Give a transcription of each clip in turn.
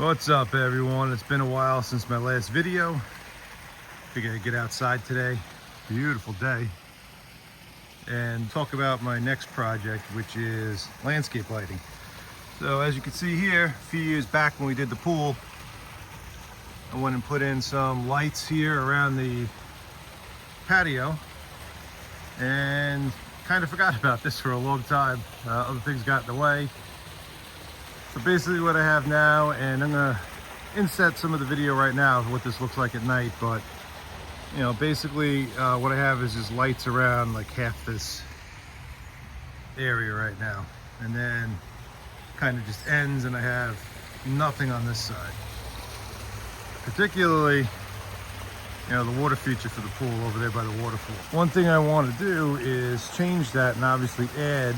What's up, everyone? It's been a while since my last video. Figured I'd get outside today. Beautiful day. And talk about my next project, which is landscape lighting. So as you can see here, a few years back when we did the pool, I went and put in some lights here around the patio and kind of forgot about this for a long time. Other things got in the way. So basically what I have now, and I'm gonna inset some of the video right now of what this looks like at night, but you know, basically what I have is just lights around like half this area right now, and then kind of just ends, and I have nothing on this side. Particularly, you know, the water feature for the pool over there by the waterfall. One thing I want to do is change that and obviously add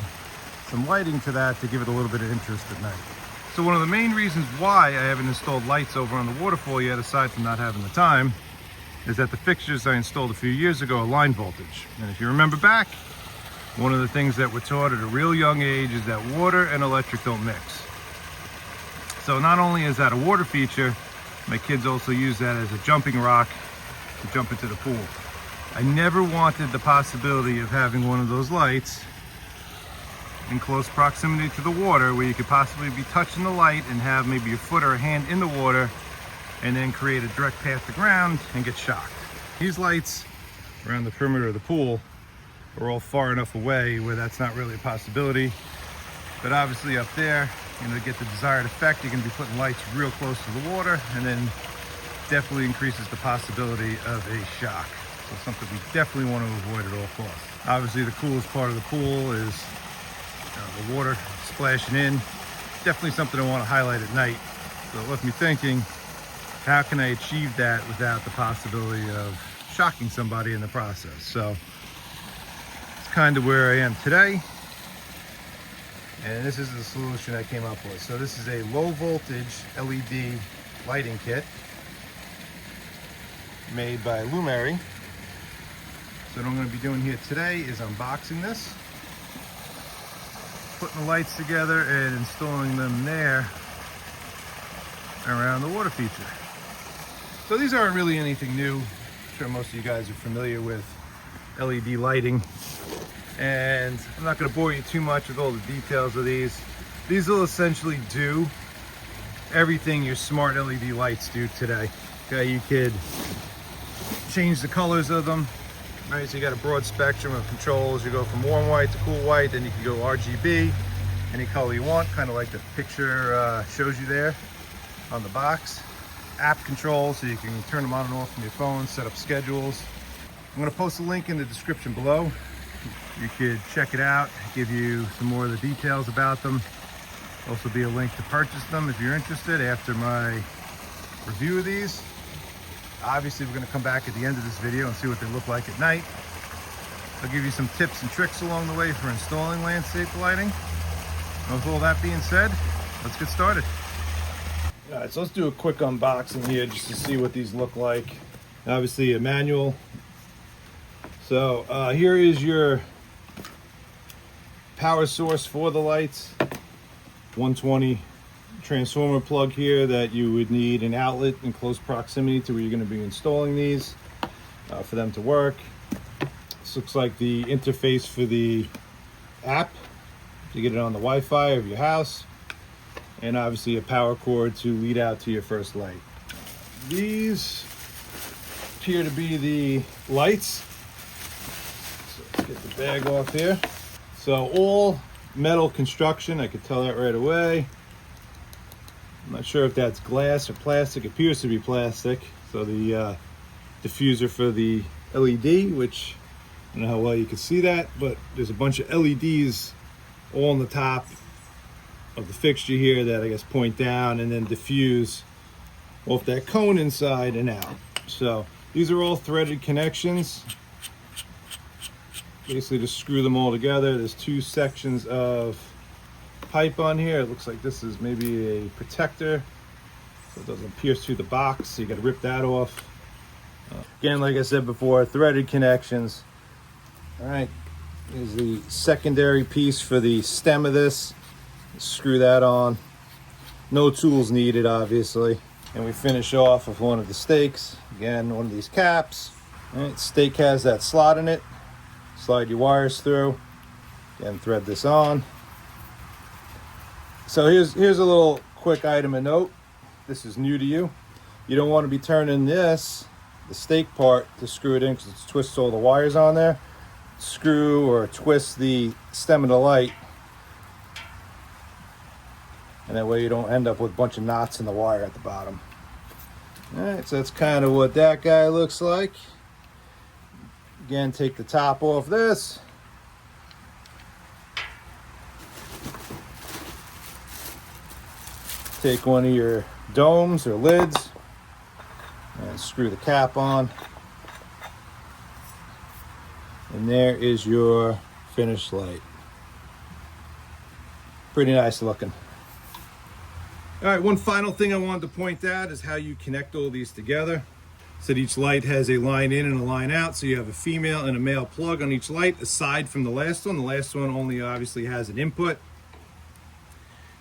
some lighting to that to give it a little bit of interest at night. So one of the main reasons why I haven't installed lights over on the waterfall yet, aside from not having the time, is that the fixtures I installed a few years ago are line voltage. And if you remember back, one of the things that we're taught at a real young age is that water and electric don't mix. So not only is that a water feature, my kids also use that as a jumping rock to jump into the pool. I never wanted the possibility of having one of those lights in close proximity to the water where you could possibly be touching the light and have maybe a foot or a hand in the water and then create a direct path to ground and get shocked. These lights around the perimeter of the pool are all far enough away where that's not really a possibility. But obviously up there, you know, to get the desired effect, you're gonna be putting lights real close to the water, and then definitely increases the possibility of a shock. So something we definitely want to avoid at all costs. Obviously the coolest part of the pool is the water splashing in. Definitely something I want to highlight at night. So it left me thinking, how can I achieve that without the possibility of shocking somebody in the process? So it's kind of where I am today. And this is the solution I came up with. So this is a low voltage LED lighting kit made by Lumary. So what I'm going to be doing here today is unboxing this, putting the lights together and installing them there around the water feature. So these aren't really anything new. I'm sure most of you guys are familiar with LED lighting, and I'm not going to bore you too much with all the details of these. These will essentially do everything your smart LED lights do today. Okay, you could change the colors of them. Right, so you got a broad spectrum of controls. You go from warm white to cool white, then you can go RGB, any color you want, kind of like the picture shows you there on the box. App controls, so you can turn them on and off from your phone, set up schedules. I'm going to post a link in the description below. You could check it out, give you some more of the details about them. Also be a link to purchase them if you're interested after my review of these. Obviously, we're going to come back at the end of this video and see what they look like at night. I'll give you some tips and tricks along the way for installing landscape lighting. And with all that being said, let's get started. All right, so let's do a quick unboxing here just to see what these look like. Obviously, a manual. So here is your power source for the lights. 120 transformer plug here that you would need an outlet in close proximity to where you're going to be installing these for them to work. This looks like the interface for the app to get it on the Wi-Fi of your house, and obviously a power cord to lead out to your first light. These appear to be the lights. So let's get the bag off here. So all metal construction, I could tell that right away. I'm not sure if that's glass or plastic. It appears to be plastic. So the diffuser for the LED, which I don't know how well you can see that, but there's a bunch of LEDs all on the top of the fixture here that I guess point down and then diffuse off that cone inside and out. So these are all threaded connections. Basically just screw them all together. There's two sections of pipe on here. It looks like this is maybe a protector so it doesn't pierce through the box, so you got to rip that off. Again, like I said before, threaded connections. All right, here's the secondary piece for the stem of this. Screw that on. No tools needed, obviously. And we finish off with one of the stakes. Again, one of these caps. All right, stake has that slot in it. Slide your wires through. Again, thread this on. So here's a little quick item of note. This is new to you. You don't want to be turning this, the stake part, to screw it in because it twists all the wires on there. Screw or twist the stem of the light, and that way you don't end up with a bunch of knots in the wire at the bottom. All right, so that's kind of what that guy looks like. Again, take the top off this. Take one of your domes or lids and screw the cap on. And there is your finished light. Pretty nice looking. All right, one final thing I wanted to point out is how you connect all these together. So that each light has a line in and a line out, so you have a female and a male plug on each light, aside from the last one. The last one only obviously has an input.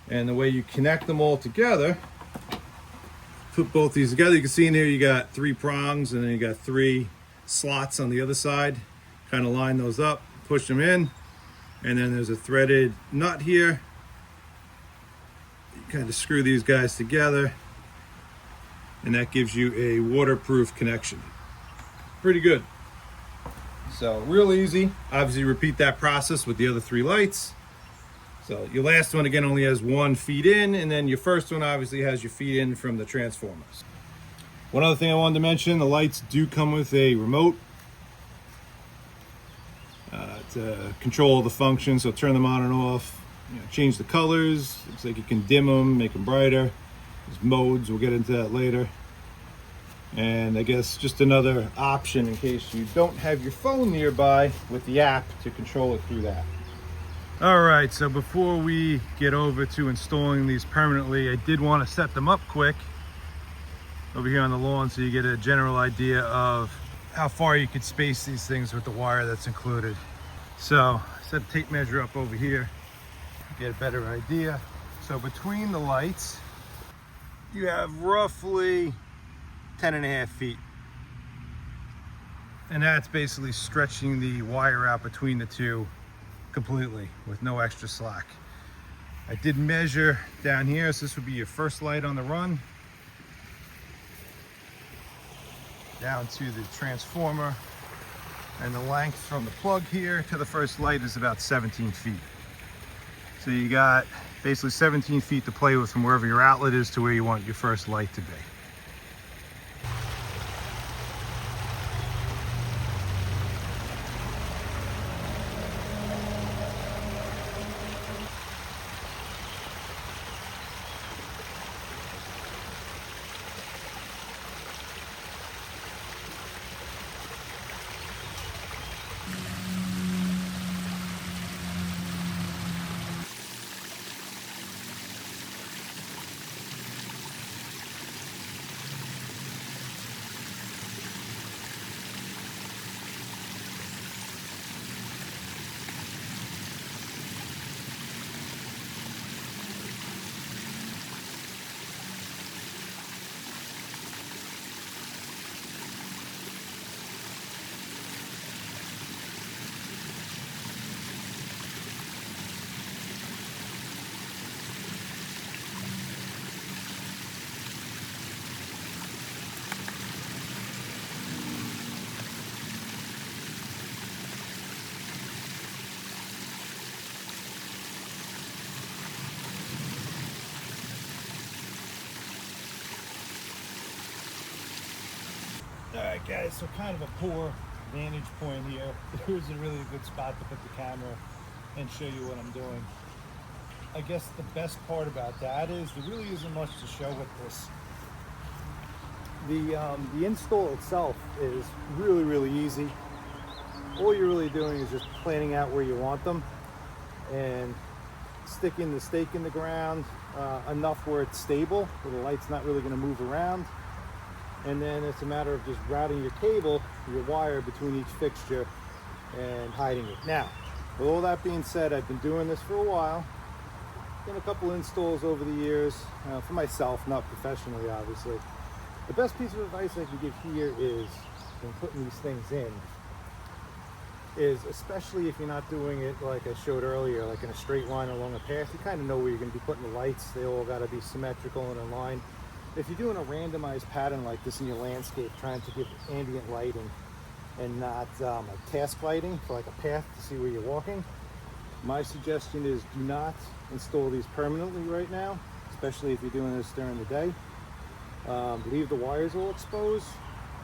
And the way you connect them all together, put both these together, you can see in here you got 3 prongs and then you got 3 slots on the other side. Kind of line those up, push them in, and then there's a threaded nut here. You kind of screw these guys together, and that gives you a waterproof connection. Pretty good. So real easy. Obviously repeat that process with the other 3 lights. So your last one again only has 1 feed in, and then your first one obviously has your feed in from the transformers. One other thing I wanted to mention, the lights do come with a remote to control the functions, so turn them on and off, change the colors. Looks like you can dim them, make them brighter. There's modes, we'll get into that later. And I guess just another option in case you don't have your phone nearby with the app to control it through that. All right, so before we get over to installing these permanently, I did want to set them up quick over here on the lawn so you get a general idea of how far you could space these things with the wire that's included. So set a tape measure up over here, get a better idea. So between the lights, you have roughly 10.5 feet. And that's basically stretching the wire out between the two completely with no extra slack. I did measure down here, so this would be your first light on the run. Down to the transformer, and the length from the plug here to the first light is about 17 feet. So you got basically 17 feet to play with from wherever your outlet is to where you want your first light to be. Alright guys, so kind of a poor vantage point here. There isn't really a good spot to put the camera and show you what I'm doing. I guess the best part about that is there really isn't much to show with this. The install itself is really easy. All you're really doing is just planning out where you want them and sticking the stake in the ground enough where it's stable, where the light's not really going to move around. And then it's a matter of just routing your cable, your wire between each fixture and hiding it. Now, with all that being said, I've been doing this for a while. Done a couple installs over the years for myself, not professionally, obviously. The best piece of advice I can give here is when putting these things in is, especially if you're not doing it like I showed earlier, like in a straight line along a path, you kind of know where you're going to be putting the lights. They all got to be symmetrical and in line. If you're doing a randomized pattern like this in your landscape, trying to give ambient lighting and not like task lighting for like a path to see where you're walking, my suggestion is do not install these permanently right now, especially if you're doing this during the day. Leave the wires all exposed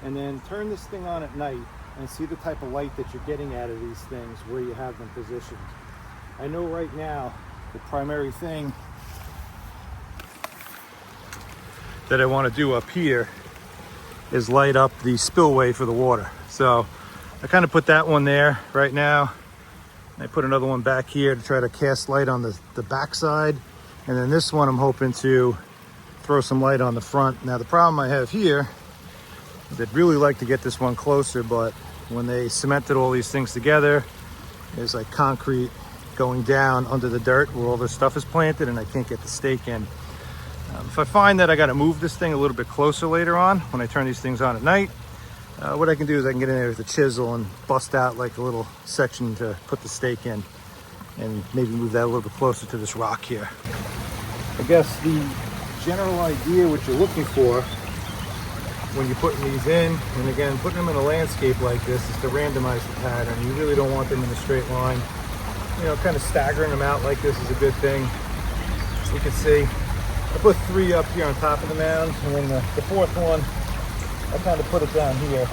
and then turn this thing on at night and see the type of light that you're getting out of these things where you have them positioned. I know right now the primary thing that I want to do up here is light up the spillway for the water. So I kind of put that one there right now. I put another one back here to try to cast light on the back side. And then this one I'm hoping to throw some light on the front. Now the problem I have here is I'd really like to get this one closer, but when they cemented all these things together, there's like concrete going down under the dirt where all this stuff is planted, and I can't get the stake in. If I find that I got to move this thing a little bit closer later on when I turn these things on at night, what I can do is I can get in there with a chisel and bust out like a little section to put the stake in and maybe move that a little bit closer to this rock here. I guess the general idea what you're looking for when you're putting these in, and again, putting them in a landscape like this, is to randomize the pattern. You really don't want them in a straight line. You know, kind of staggering them out like this is a good thing. You can see I put 3 up here on top of the mound, and then the 4th one, I kind of put it down here,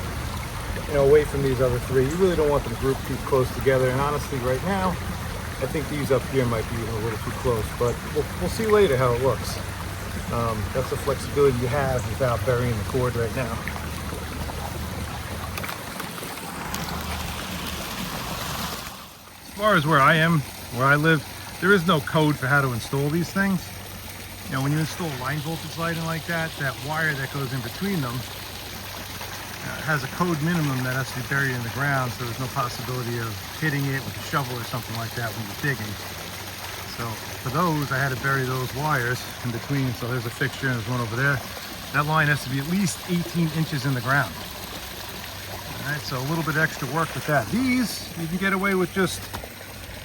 you know, away from these other 3. You really don't want them grouped too close together, and honestly right now, I think these up here might be even a little too close, but we'll see later how it looks. That's the flexibility you have without burying the cord right now. As far as where I live, there is no code for how to install these things. You know, when you install line voltage lighting like that, that wire that goes in between them has a code minimum that has to be buried in the ground, so there's no possibility of hitting it with a shovel or something like that when you're digging. So for those, I had to bury those wires in between. So there's a fixture and there's one over there. That line has to be at least 18 inches in the ground. All right, so a little bit extra work with that. These, you can get away with just,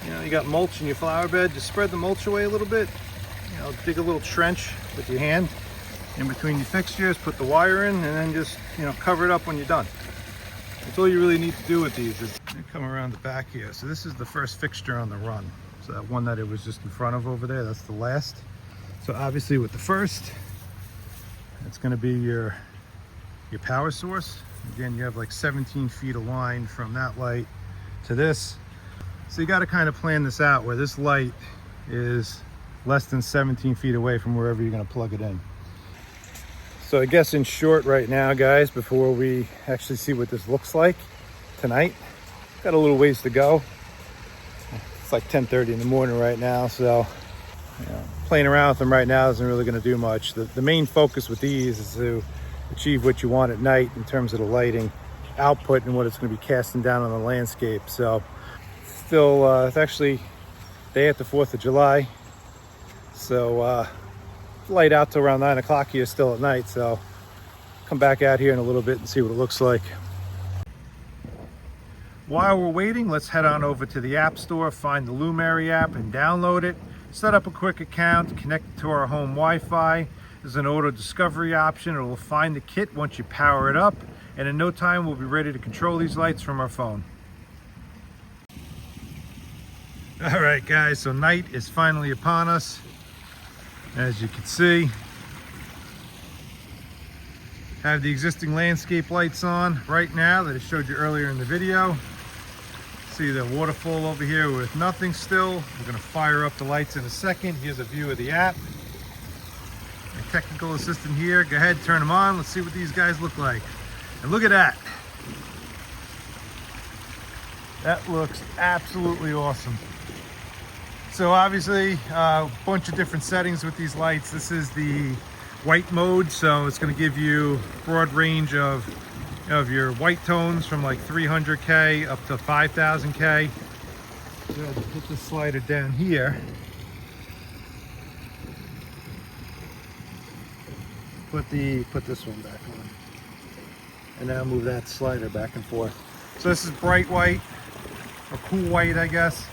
you know, you got mulch in your flower bed, just spread the mulch away a little bit. You know, dig a little trench with your hand in between your fixtures, put the wire in, and then just, you know, cover it up when you're done. That's all you really need to do with these. Is come around the back here. So this is the first fixture on the run. So that one that it was just in front of over there, that's the last. So obviously with the first, it's going to be your power source. Again, you have like 17 feet of line from that light to this. So you got to kind of plan this out where this light is less than 17 feet away from wherever you're going to plug it in. So I guess in short right now, guys, before we actually see what this looks like tonight, got a little ways to go. It's like 10:30 in the morning right now, so you know, playing around with them right now isn't really going to do much. The main focus with these is to achieve what you want at night in terms of the lighting output and what it's going to be casting down on the landscape. So still, it's actually day after 4th of July, so light out till around 9 o'clock here still at night. So come back out here in a little bit and see what it looks like. While we're waiting, let's head on over to the App Store, find the Lumary app and download it. Set up a quick account, connect it to our home Wi-Fi. There's an auto discovery option. It will find the kit once you power it up, and in no time we'll be ready to control these lights from our phone. All right guys, so night is finally upon us. As you can see, have the existing landscape lights on right now that I showed you earlier in the video. See the waterfall over here with nothing still. We're going to fire up the lights in a second. Here's a view of the app. My technical assistant here, go ahead, turn them on. Let's see what these guys look like. And look at that. That looks absolutely awesome. So obviously a bunch of different settings with these lights. This is the white mode, so it's going to give you broad range of your white tones from like 300K up to 5000K. So hit the slider down here. put this one back on. And now move that slider back and forth. So this is bright white, or cool white, I guess.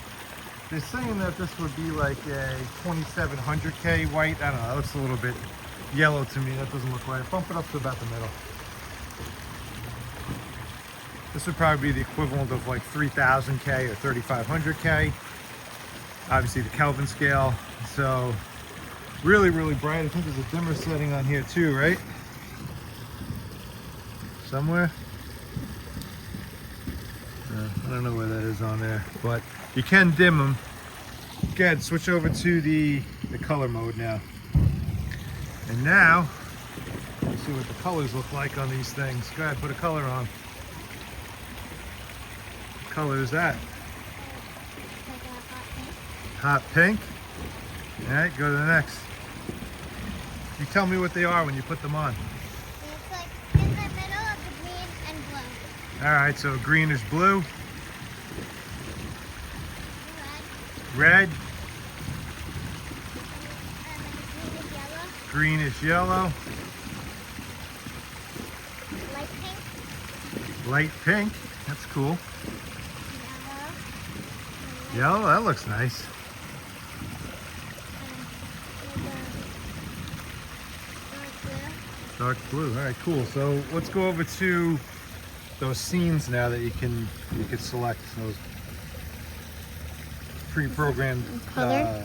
They're saying that this would be like a 2700K white. I don't know, it looks a little bit yellow to me. That doesn't look right. Bump it up to about the middle. This would probably be the equivalent of like 3000K or 3500K. Obviously the Kelvin scale. So really, really bright. I think there's a dimmer setting on here too, right? Somewhere? I don't know where that is on there, but you can dim them. Go ahead, switch over to the color mode now. And now, let's see what the colors look like on these things. Go ahead, put a color on. What color is that? Hot pink. All right, go to the next. You tell me what they are when you put them on. It's like in the middle of the green and blue. All right, so green is blue. Red. Green is yellow. Light pink. Light pink. That's cool. Yellow. Yellow, that looks nice. Dark blue. All right, cool. So let's go over to those scenes now that you could select those pre-programmed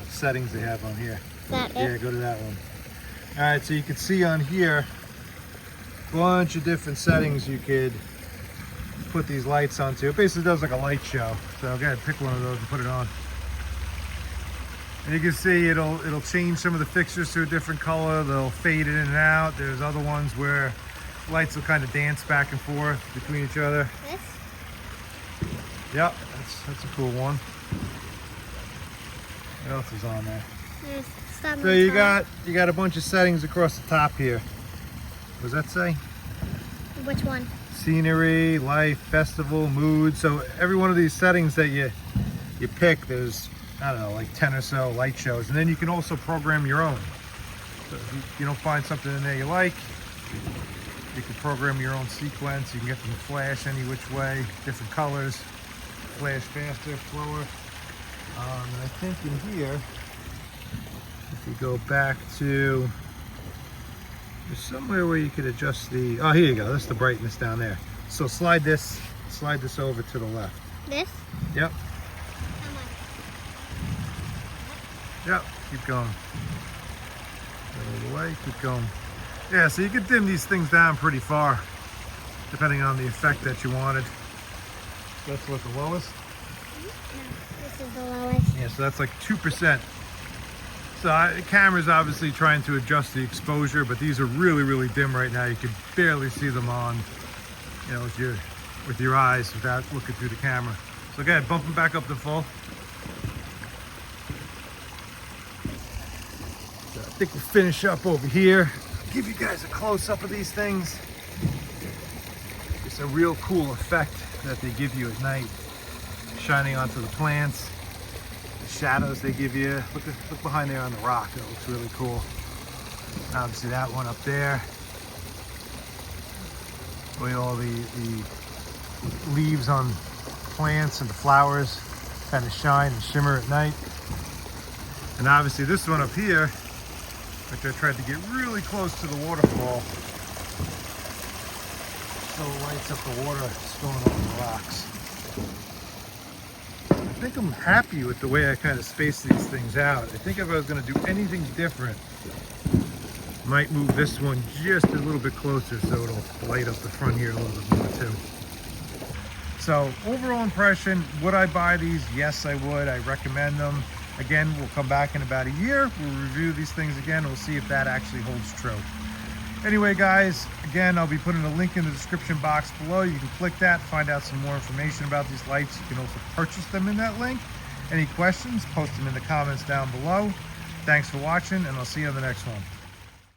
settings they have on here. Is that it? Yeah, go to that one. All right, so you can see on here a bunch of different settings you could put these lights onto. It basically does like a light show. So go ahead, pick one of those and put it on. And you can see it'll change some of the fixtures to a different color. They'll fade in and out. There's other ones where lights will kind of dance back and forth between each other. This? Yep, that's a cool one. What else is on there? There's some. So you got a bunch of settings across the top here. What does that say? Which one? Scenery, life, festival, mood. So every one of these settings that you pick, there's, I don't know, like 10 or so light shows. And then you can also program your own. So if you don't find something in there you like, you can program your own sequence. You can get them to flash any which way, different colors, flash faster, slower. And I think in here, if you go back to, there's somewhere where you could adjust the, oh, here you go, that's the brightness down there. So slide this over to the left. This? Yep, How much? yep, keep going. Go the way, keep going. Yeah, so you could dim these things down pretty far, depending on the effect that you wanted. That's what the lowest? No, this is the lowest. Yeah, so that's like 2%. So the camera's obviously trying to adjust the exposure, but these are really, really dim right now. You can barely see them on, you know, with your eyes without looking through the camera. So go ahead, bump them back up to full. So I think we'll finish up over here. Give you guys a close-up of these things. It's a real cool effect that they give you at night, shining onto the plants. Shadows they give you. Look behind there on the rock. That looks really cool. Obviously that one up there. Look at all the leaves on plants and the flowers kind of shine and shimmer at night. And obviously this one up here, which I tried to get really close to the waterfall, so it lights up the water spilling over the rocks. I think I'm happy with the way I kind of space these things out. I think if I was going to do anything different, I might move this one just a little bit closer so it'll light up the front here a little bit more too. So overall impression, would I buy these? Yes, I would. I recommend them. Again, we'll come back in about a year. We'll review these things again. We'll see if that actually holds true. Anyway, guys, again, I'll be putting a link in the description box below. You can click that, find out some more information about these lights. You can also purchase them in that link. Any questions, post them in the comments down below. Thanks for watching, and I'll see you on the next one.